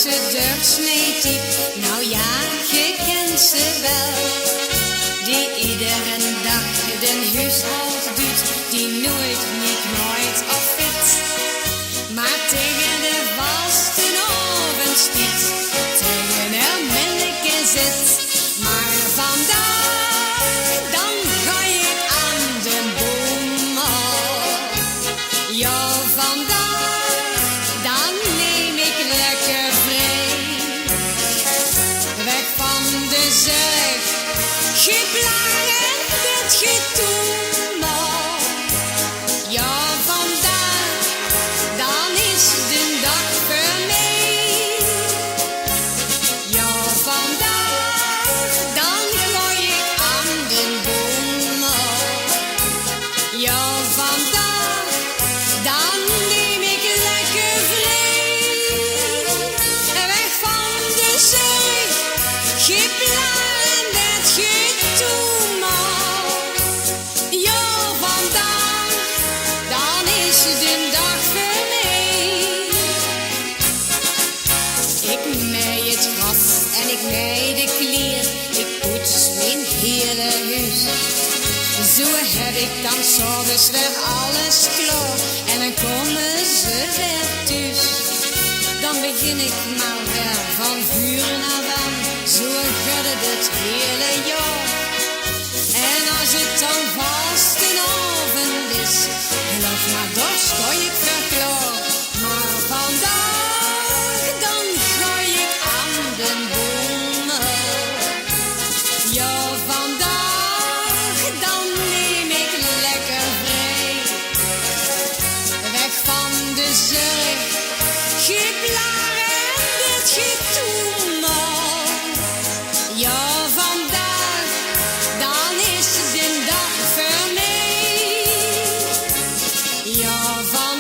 ze doorsneed. Nou ja, je kent ze wel. Die iedere dag den huishoud doet, die nooit, nooit of fit. Maar tegen de vaste oven stiet, tegen een minneke zit. Maar vandaag, dan ga ik aan de boom. Ja, vandaag, dan neem ik lekker vrij. Weg van de zorg, geen plagen, het getoemal. Ja, vandaag, dan is de dag voor mij. Ja, vandaag, dan gooi ik aan de boom. Ja, vandaag, dan neem ik lekker vrij. Weg van de zorg, geen plagen, het getoemal. Ja, vandaag, dan is de dag voor mij. Ik maai het gras en ik maai de klier, ik poets mijn hele huis. Zo heb ik dan 's ochtends weer alles klaar en dan komen ze weer thuis. Dan begin ik maar weer van vuren af aan, zo gaat het hele jaar. En als het dan vastenavond is, geloof maar, daar sta ik weer klaar. Maar vandaag, dan ga ik aan de boom. Ja, vandaag, dan neem ik lekker vrij. Weg van de zorg, geen plagen, dit getoemal. Ja, vandaag, dan is de dag voor mij. Ja, vandaag.